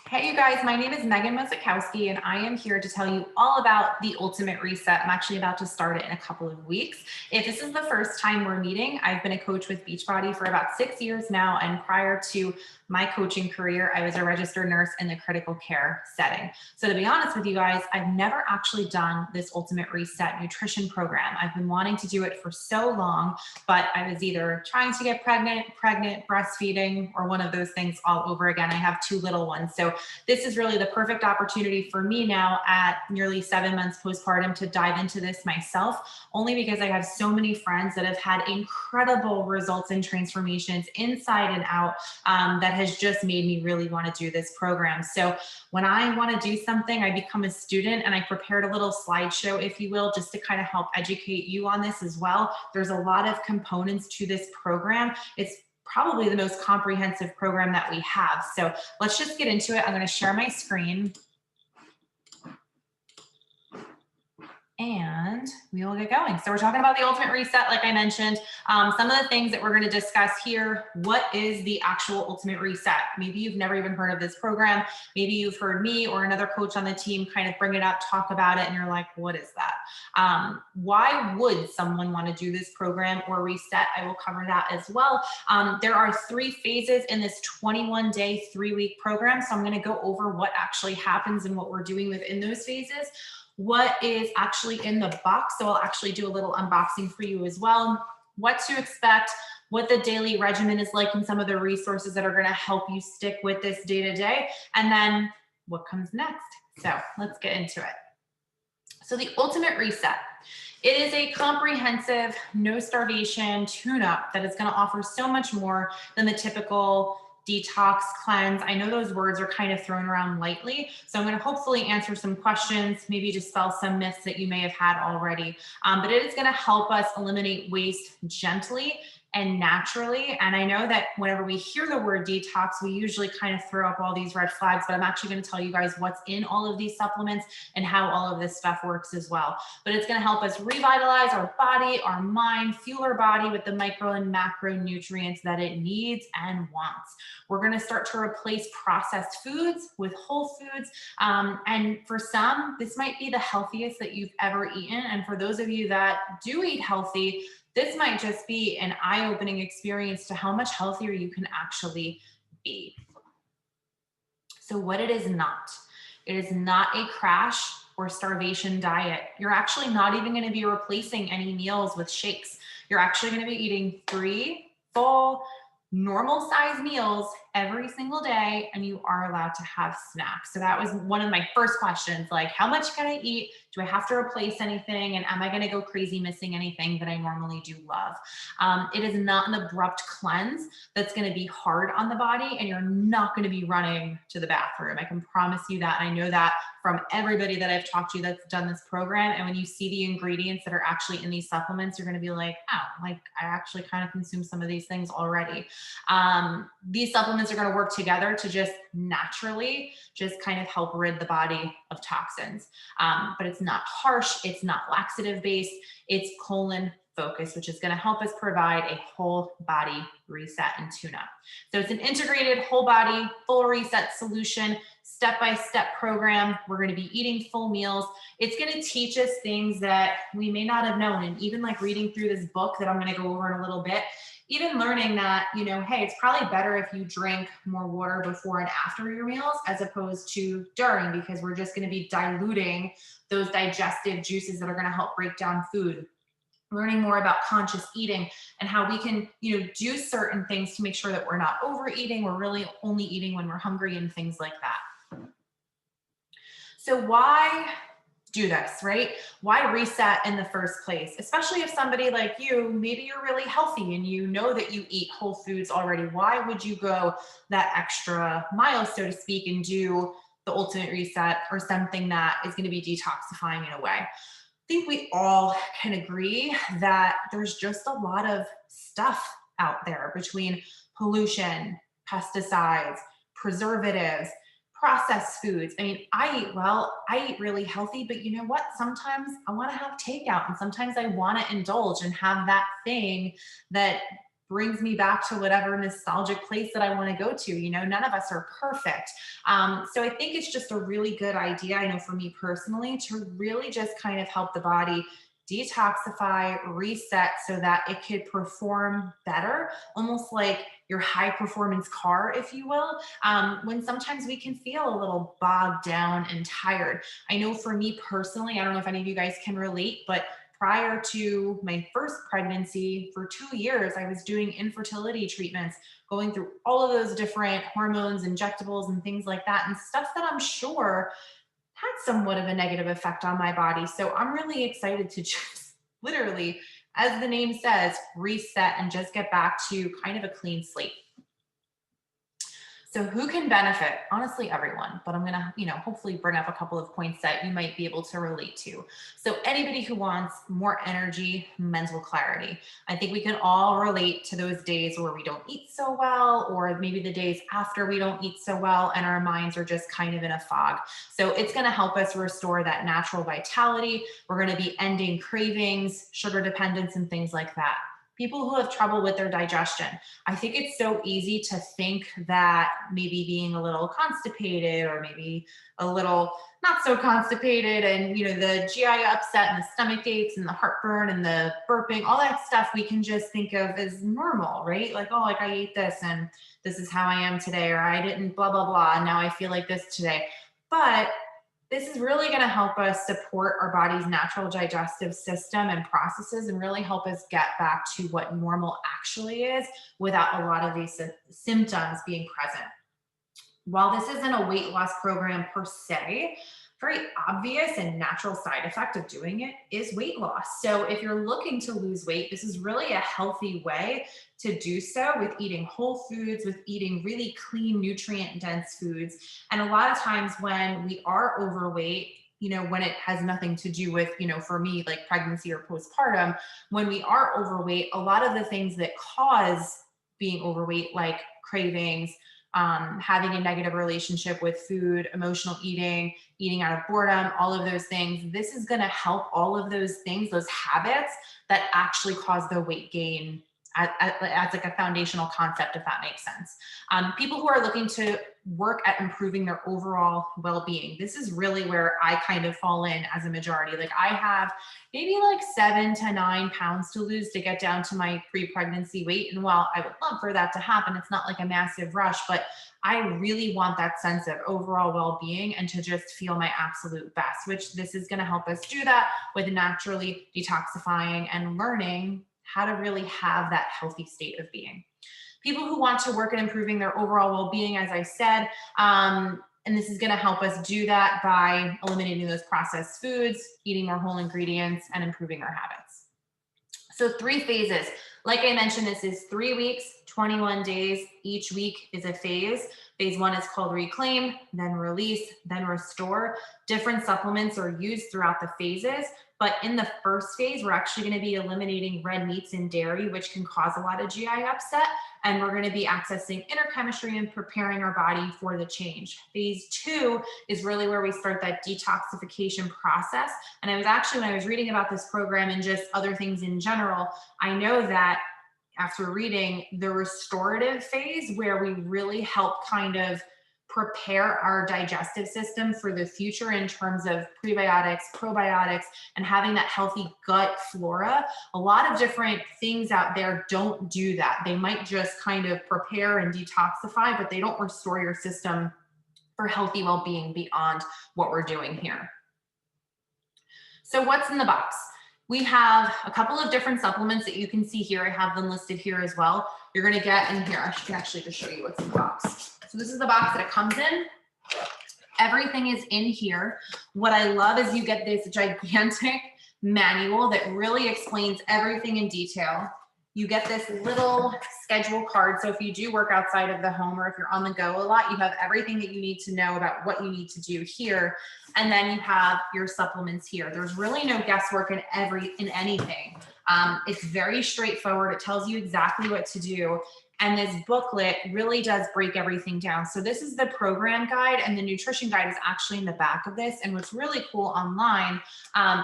Hey, you guys, my name is Megan Mozikowski, and I am here to tell you all about the Ultimate Reset. I'm actually about to start it in a couple of weeks. If this is the first time we're meeting, I've been a coach with Beachbody for about 6 years now. And prior to my coaching career, I was a registered nurse in the critical care setting. So to be honest with you guys, I've never actually done this Ultimate Reset nutrition program. I've been wanting to do it for so long, but I was either trying to get pregnant, breastfeeding, or one of those things all over again. I have two little ones. So this is really the perfect opportunity for me now at nearly 7 months postpartum to dive into this myself, only because I have so many friends that have had incredible results and transformations inside and out, that has just made me really want to do this program. So when I want to do something, I become a student, and I prepared a little slideshow, if you will, just to kind of help educate you on this as well. There's a lot of components to this program. It's probably the most comprehensive program that we have. So let's just get into it. I'm going to share my screen and we will get going. So we're talking about the Ultimate Reset, like I mentioned. Some of the things that we're going to discuss here. What is the actual Ultimate Reset? Maybe you've never even heard of this program. Maybe you've heard me or another coach on the team kind of bring it up, talk about it, and you're like, what is that? Why would someone want to do this program or reset? I will cover that as well. There are 3 phases in this 21-day, 3-week program. So I'm going to go over what actually happens and what we're doing within those phases. What is actually in the box. So I'll actually do a little unboxing for you as well. What to expect, what the daily regimen is like, and some of the resources that are going to help you stick with this day to day, and then what comes next. So let's get into it. So the Ultimate Reset. It is a comprehensive, no starvation tune-up that is going to offer so much more than the typical detox, cleanse. I know those words are kind of thrown around lightly, so I'm going to hopefully answer some questions, maybe dispel some myths that you may have had already. But it is going to help us eliminate waste gently and naturally. And I know that whenever we hear the word detox, we usually kind of throw up all these red flags, but I'm actually going to tell you guys what's in all of these supplements and how all of this stuff works as well. But it's going to help us revitalize our body, our mind, fuel our body with the micro and macro nutrients that it needs and wants. We're going to start to replace processed foods with whole foods. And for some, this might be the healthiest that you've ever eaten. And for those of you that do eat healthy, this might just be an eye-opening experience to how much healthier you can actually be. So what it is not a crash or starvation diet. You're actually not even going to be replacing any meals with shakes. You're actually going to be eating 3 full normal size meals every single day, and you are allowed to have snacks. So that was one of my first questions, like, how much can I eat? Do I have to replace anything? And am I going to go crazy missing anything that I normally do love? It is not an abrupt cleanse that's going to be hard on the body, and you're not going to be running to the bathroom. I can promise you that. I know that from everybody that I've talked to that's done this program. And when you see the ingredients that are actually in these supplements, you're going to be like, oh, like I actually kind of consume some of these things already. These supplements are going to work together to just naturally just kind of help rid the body of toxins. But it's not harsh. It's not laxative based. It's colon focused, which is going to help us provide a whole body reset and tune up. So it's an integrated whole body, full reset solution, step-by-step program. We're going to be eating full meals. It's going to teach us things that we may not have known. And even like reading through this book that I'm going to go over in a little bit, even learning that, you know, hey, it's probably better if you drink more water before and after your meals as opposed to during, because we're just going to be diluting those digestive juices that are going to help break down food. Learning more about conscious eating and how we can, you know, do certain things to make sure that we're not overeating. We're really only eating when we're hungry and things like that. So why do this, right? Why reset in the first place? Especially if somebody like you, maybe you're really healthy and you know that you eat whole foods already. Why would you go that extra mile, so to speak, and do the Ultimate Reset or something that is going to be detoxifying in a way? I think we all can agree that there's just a lot of stuff out there between pollution, pesticides, preservatives, processed foods. I mean, I eat well, I eat really healthy, but you know what? Sometimes I want to have takeout, and sometimes I want to indulge and have that thing that brings me back to whatever nostalgic place that I want to go to. You know, none of us are perfect. So I think it's just a really good idea, I know for me personally, to really just kind of help the body detoxify, reset so that it could perform better, almost like your high performance car, if you will, when sometimes we can feel a little bogged down and tired. I know for me personally, I don't know if any of you guys can relate, but prior to my first pregnancy, for 2 years, I was doing infertility treatments, going through all of those different hormones, injectables, and things like that, and stuff that I'm sure had somewhat of a negative effect on my body. So I'm really excited to just literally, as the name says, reset and just get back to kind of a clean slate. So who can benefit? Honestly, everyone, but I'm going to, hopefully bring up a couple of points that you might be able to relate to. So anybody who wants more energy, mental clarity. I think we can all relate to those days where we don't eat so well, or maybe the days after we don't eat so well and our minds are just kind of in a fog. So it's going to help us restore that natural vitality. We're going to be ending cravings, sugar dependence, and things like that. People who have trouble with their digestion. I think it's so easy to think that maybe being a little constipated or maybe a little not so constipated and, the GI upset and the stomach aches and the heartburn and the burping, all that stuff we can just think of as normal, right? Like, oh, like I ate this and this is how I am today, or I didn't blah, blah, blah, and now I feel like this today. But this is really going to help us support our body's natural digestive system and processes and really help us get back to what normal actually is without a lot of these symptoms being present. While this isn't a weight loss program per se, very obvious and natural side effect of doing it is weight loss. So if you're looking to lose weight, this is really a healthy way to do so with eating whole foods, with eating really clean, nutrient-dense foods. And a lot of times when we are overweight, when it has nothing to do with, for me, like pregnancy or postpartum, when we are overweight, a lot of the things that cause being overweight, like cravings, having a negative relationship with food, emotional eating, eating out of boredom, all of those things. This is going to help all of those things, those habits that actually cause the weight gain as like a foundational concept, if that makes sense. People who are looking to work at improving their overall well-being. This is really where I kind of fall in as a majority. Like I have maybe like 7 to 9 pounds to lose to get down to my pre-pregnancy weight. And while I would love for that to happen, it's not like a massive rush, but I really want that sense of overall well-being and to just feel my absolute best, which this is going to help us do that with naturally detoxifying and learning how to really have that healthy state of being. People who want to work at improving their overall well-being, as I said, and this is going to help us do that by eliminating those processed foods, eating more whole ingredients, and improving our habits. So 3 phases. Like I mentioned, this is 3 weeks, 21 days. Each week is a phase. Phase 1 is called reclaim, then release, then restore. Different supplements are used throughout the phases. But in the first phase, we're actually going to be eliminating red meats and dairy, which can cause a lot of GI upset. And we're going to be accessing inner chemistry and preparing our body for the change. Phase 2 is really where we start that detoxification process. And I was actually, when I was reading about this program and just other things in general, I know that after reading the restorative phase, where we really help kind of prepare our digestive system for the future in terms of prebiotics, probiotics, and having that healthy gut flora. A lot of different things out there don't do that. They might just kind of prepare and detoxify, but they don't restore your system for healthy well-being beyond what we're doing here. So what's in the box? We have a couple of different supplements that you can see here. I have them listed here as well. You're going to get in here. I can actually just show you what's in the box. So this is the box that it comes in. Everything is in here. What I love is you get this gigantic manual that really explains everything in detail. You get this little schedule card. So if you do work outside of the home or if you're on the go a lot, you have everything that you need to know about what you need to do here. And then you have your supplements here. There's really no guesswork in anything. It's very straightforward. It tells you exactly what to do. And this booklet really does break everything down. So this is the program guide, and the nutrition guide is actually in the back of this. And what's really cool online,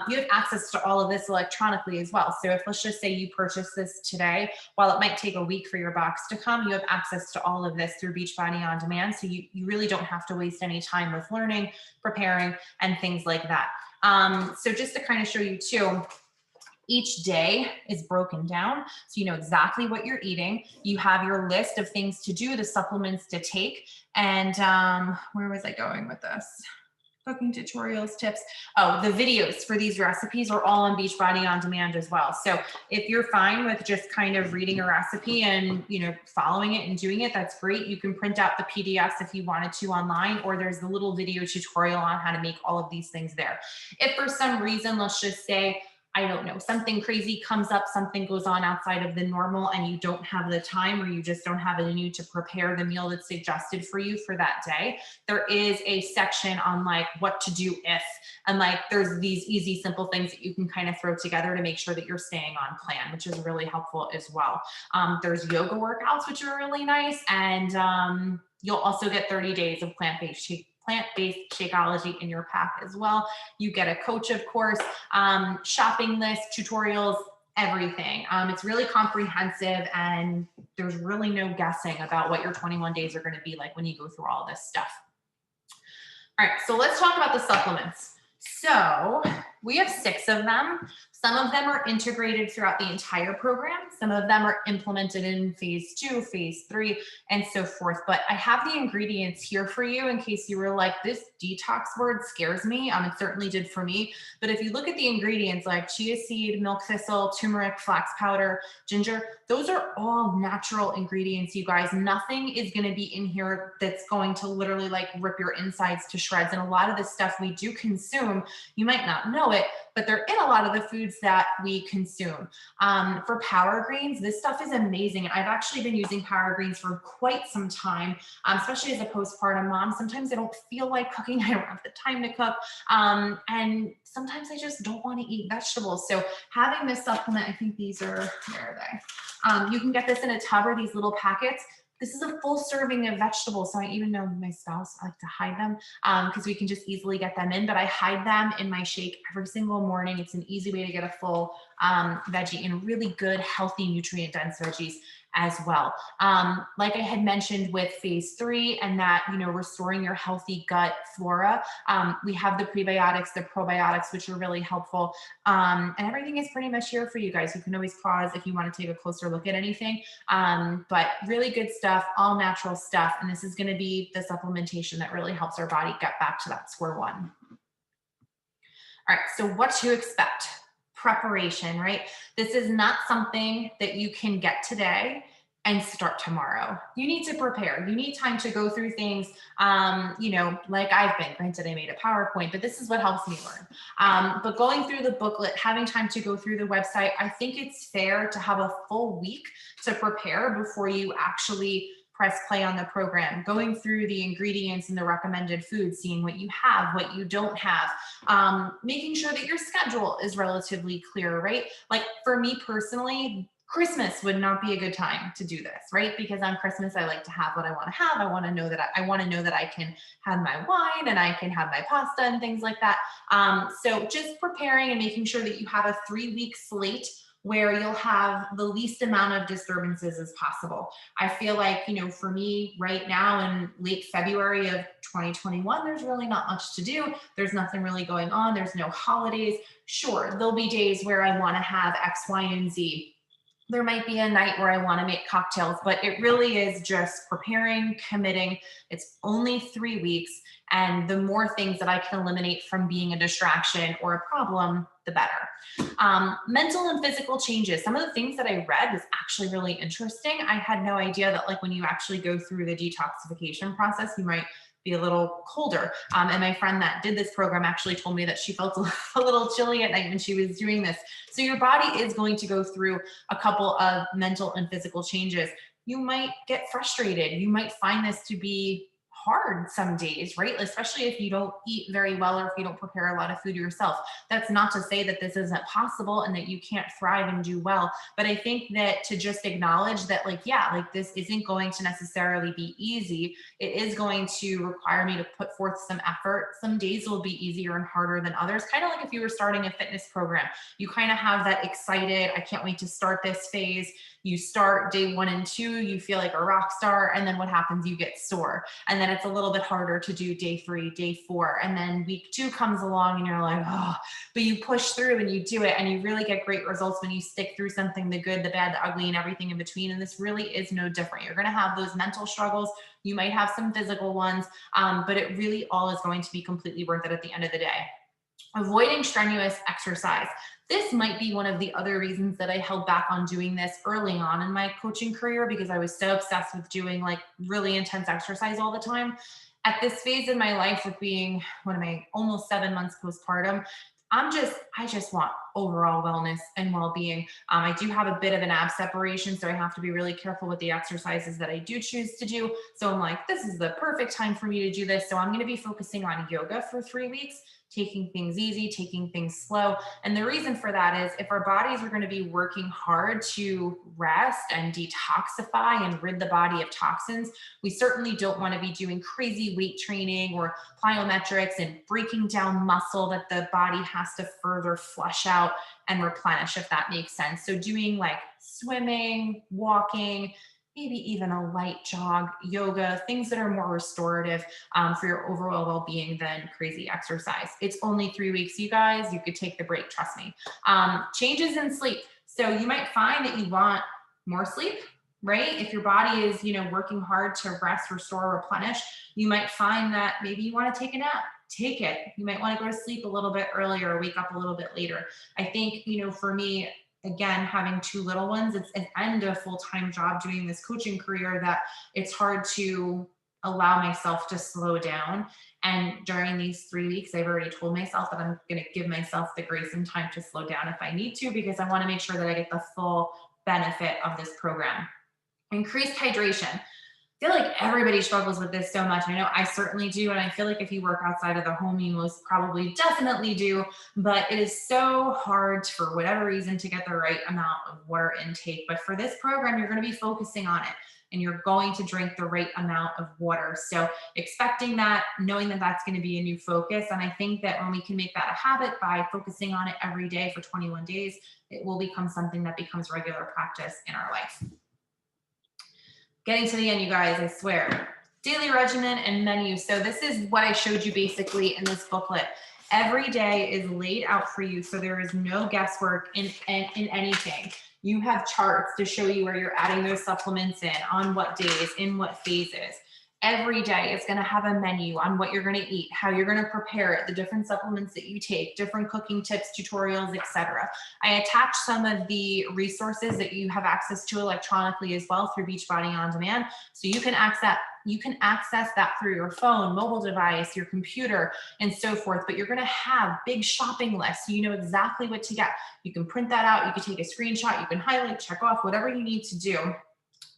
you have access to all of this electronically as well. So if, let's just say you purchase this today, while it might take a week for your box to come, you have access to all of this through Beachbody On Demand. So you really don't have to waste any time with learning, preparing, and things like that. So just to kind of show you too, each day is broken down, so you know exactly what you're eating. You have your list of things to do, the supplements to take, and where was I going with this? Cooking tutorials, tips. Oh, the videos for these recipes are all on Beachbody On Demand as well. So if you're fine with just kind of reading a recipe and, you know, following it and doing it, that's great. You can print out the PDFs if you wanted to online, or there's the little video tutorial on how to make all of these things there. If for some reason, let's just say, I don't know, something crazy comes up, something goes on outside of the normal, and you don't have the time, or you just don't have it in you to prepare the meal that's suggested for you for that day, there is a section on like what to do if, and like there's these easy, simple things that you can kind of throw together to make sure that you're staying on plan, which is really helpful as well. There's yoga workouts, which are really nice. And you'll also get 30 days of plant-based Shakeology in your pack as well. You get a coach, of course, shopping list, tutorials, everything. It's really comprehensive, and there's really no guessing about what your 21 days are going to be like when you go through all this stuff. All right, so let's talk about the supplements. So we have 6 of them. Some of them are integrated throughout the entire program. Some of them are implemented in phase 2, phase 3, and so forth. But I have the ingredients here for you in case you were like, this detox word scares me. It certainly did for me. But if you look at the ingredients like chia seed, milk thistle, turmeric, flax powder, ginger, those are all natural ingredients, you guys. Nothing is going to be in here that's going to literally like rip your insides to shreds. And a lot of the stuff we do consume, you might not know it, but they're in a lot of the foods that we consume. For Power Greens, this stuff is amazing. I've actually been using Power Greens for quite some time, especially as a postpartum mom. Sometimes I don't feel like cooking. I don't have the time to cook. And sometimes I just don't want to eat vegetables. So having this supplement, I think these are, where are they? You can get this in a tub or these little packets. This is a full serving of vegetables. So I even know my spouse, I like to hide them because we can just easily get them in, but I hide them in my shake every single morning. It's an easy way to get a full veggie and really good, healthy, nutrient dense veggies as well. Like I had mentioned with phase 3 and that, you know, restoring your healthy gut flora, we have the prebiotics, the probiotics, which are really helpful. And everything is pretty much here for you guys. You can always pause if you want to take a closer look at anything. But really good stuff, all natural stuff. And this is going to be the supplementation that really helps our body get back to that square one. All right, so what to expect? Preparation, right? This is not something that you can get today and start tomorrow. You need to prepare. You need time to go through things, you know, like I've been. Granted, I made a PowerPoint, but this is what helps me learn. But going through the booklet, having time to go through the website, I think it's fair to have a full week to prepare before you actually press play on the program, going through the ingredients and the recommended foods, seeing what you have, what you don't have, making sure that your schedule is relatively clear, right? Like for me personally, Christmas would not be a good time to do this, right? Because on Christmas, I like to have what I want to have. I want to know that I can have my wine and I can have my pasta and things like that. So just preparing and making sure that you have a 3-week slate where you'll have the least amount of disturbances as possible. I feel like, you know, for me right now in late February of 2021, there's really not much to do. There's nothing really going on. There's no holidays. Sure, there'll be days where I want to have X, Y, and Z. There might be a night where I want to make cocktails, but it really is just preparing, committing. It's only 3 weeks. And the more things that I can eliminate from being a distraction or a problem, the better. Mental and physical changes. Some of the things that I read was actually really interesting. I had no idea that like when you actually go through the detoxification process, you might be a little colder. And my friend that did this program actually told me that she felt a little chilly at night when she was doing this. So your body is going to go through a couple of mental and physical changes. You might get frustrated. You might find this to be hard some days, right? Especially if you don't eat very well or if you don't prepare a lot of food yourself. That's not to say that this isn't possible and that you can't thrive and do well. But I think that to just acknowledge that, like, yeah, like this isn't going to necessarily be easy. It is going to require me to put forth some effort. Some days will be easier and harder than others. Kind of like if you were starting a fitness program, you kind of have that excited, I can't wait to start this phase. You start day 1 and 2, you feel like a rock star. And then what happens? You get sore. And then it's a little bit harder to do day 3, day 4. And then week 2 comes along and you're like, oh, but you push through and you do it. And you really get great results when you stick through something, the good, the bad, the ugly, and everything in between. And this really is no different. You're going to have those mental struggles. You might have some physical ones, but it really all is going to be completely worth it at the end of the day. Avoiding strenuous exercise. This might be one of the other reasons that I held back on doing this early on in my coaching career, because I was so obsessed with doing like really intense exercise all the time. At this phase in my life, with being, what am I, almost 7 months postpartum, I just want overall wellness and well-being. I do have a bit of an ab separation, so I have to be really careful with the exercises that I do choose to do. So I'm like, this is the perfect time for me to do this. So I'm going to be focusing on yoga for 3 weeks, taking things easy, taking things slow. And the reason for that is if our bodies are going to be working hard to rest and detoxify and rid the body of toxins, we certainly don't want to be doing crazy weight training or plyometrics and breaking down muscle that the body has to further flush out and replenish, if that makes sense. So doing like swimming, walking, maybe even a light jog, yoga, things that are more restorative for your overall well-being than crazy exercise. It's only 3 weeks, you guys. You could take the break, trust me. Changes in sleep. So you might find that you want more sleep, right? If your body is, working hard to rest, restore, replenish, you might find that maybe you want to take a nap. Take it. You might want to go to sleep a little bit earlier, wake up a little bit later. I think, for me, again, having 2 little ones, it's an end of a full-time job doing this coaching career that it's hard to allow myself to slow down. And during these 3 weeks, I've already told myself that I'm going to give myself the grace and time to slow down if I need to, because I want to make sure that I get the full benefit of this program. Increased hydration. I feel like everybody struggles with this so much. I know I certainly do. And I feel like if you work outside of the home, you most probably definitely do. But it is so hard for whatever reason to get the right amount of water intake. But for this program, you're going to be focusing on it and you're going to drink the right amount of water. So expecting that, knowing that that's going to be a new focus. And I think that when we can make that a habit by focusing on it every day for 21 days, it will become something that becomes regular practice in our life. Getting to the end, you guys, I swear. Daily regimen and menu. So this is what I showed you basically in this booklet. Every day is laid out for you, so there is no guesswork in anything. You have charts to show you where you're adding those supplements in, on what days, in what phases. Every day is going to have a menu on what you're going to eat, how you're going to prepare it, the different supplements that you take, different cooking tips, tutorials, etc. I attached some of the resources that you have access to electronically as well through Beachbody On Demand. So you can access that through your phone, mobile device, your computer, and so forth. But you're going to have big shopping lists, so you know exactly what to get. You can print that out. You can take a screenshot. You can highlight, check off, whatever you need to do.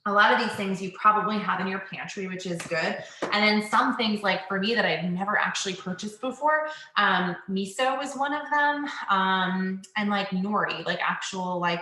A lot of these things you probably have in your pantry, which is good. And then some things, like for me, that I've never actually purchased before, miso was one of them, and like nori, like actual, like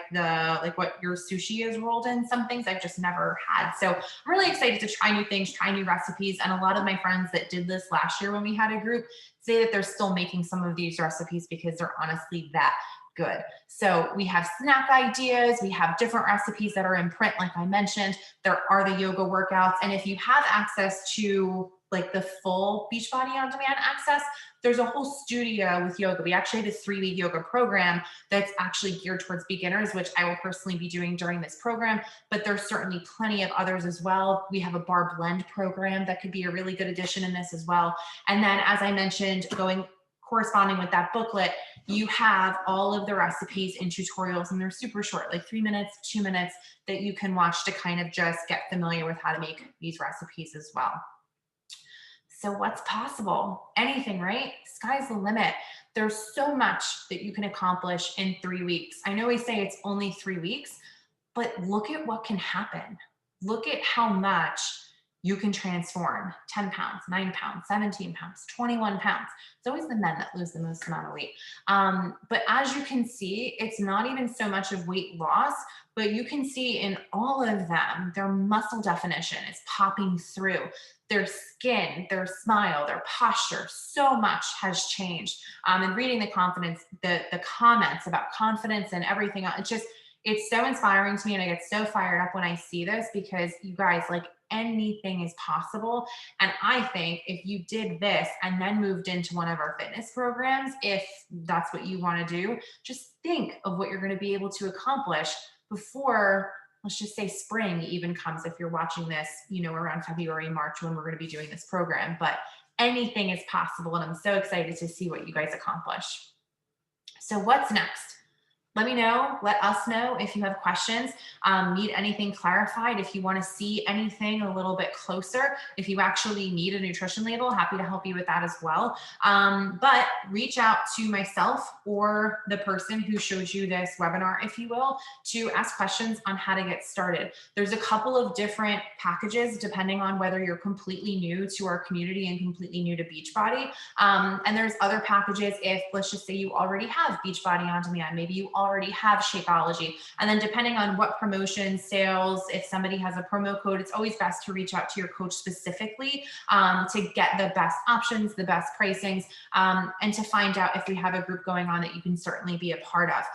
what your sushi is rolled in. Some things I've just never had. So I'm really excited to try new things, try new recipes. And a lot of my friends that did this last year when we had a group say that they're still making some of these recipes because they're honestly that good. So we have snack ideas, we have different recipes that are in print, like I mentioned. There are the yoga workouts. And if you have access to like the full Beachbody On Demand access, there's a whole studio with yoga. We actually have a 3-week yoga program that's actually geared towards beginners, which I will personally be doing during this program, but there's certainly plenty of others as well. We have a bar blend program that could be a really good addition in this as well. And then, as I mentioned, corresponding with that booklet, you have all of the recipes and tutorials, and they're super short, like 3 minutes, 2 minutes, that you can watch to kind of just get familiar with how to make these recipes as well. So what's possible? Anything, right? Sky's the limit. There's so much that you can accomplish in 3 weeks. I know we say it's only 3 weeks, but look at what can happen. Look at how much you can transform 10 pounds, 9 pounds, 17 pounds, 21 pounds. It's always the men that lose the most amount of weight. But as you can see, it's not even so much of weight loss, but you can see in all of them, their muscle definition is popping through. Their skin, their smile, their posture, so much has changed. And reading the comments about confidence and everything, it's so inspiring to me. And I get so fired up when I see this because you guys, like, anything is possible. And I think if you did this and then moved into one of our fitness programs, if that's what you want to do, just think of what you're going to be able to accomplish before, let's just say, spring even comes, if you're watching this, around February, March, when we're going to be doing this program. But anything is possible. And I'm so excited to see what you guys accomplish. So what's next? Let me know, let us know if you have questions, need anything clarified, if you want to see anything a little bit closer, if you actually need a nutrition label, happy to help you with that as well. But reach out to myself or the person who showed you this webinar, if you will, to ask questions on how to get started. There's a couple of different packages depending on whether you're completely new to our community and completely new to Beachbody. And there's other packages if, let's just say, you already have Beachbody On Demand, maybe you already have Shakeology. And then depending on what promotion, sales, if somebody has a promo code, it's always best to reach out to your coach specifically to get the best options, the best pricings, and to find out if we have a group going on that you can certainly be a part of.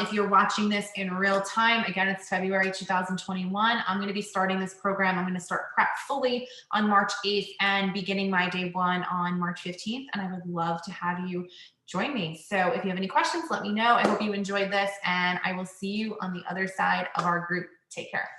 If you're watching this in real time, again, it's February 2021. I'm going to be starting this program. I'm going to start prep fully on March 8th and beginning my day one on March 15th. And I would love to have you join me. So if you have any questions, let me know. I hope you enjoyed this, and I will see you on the other side of our group. Take care.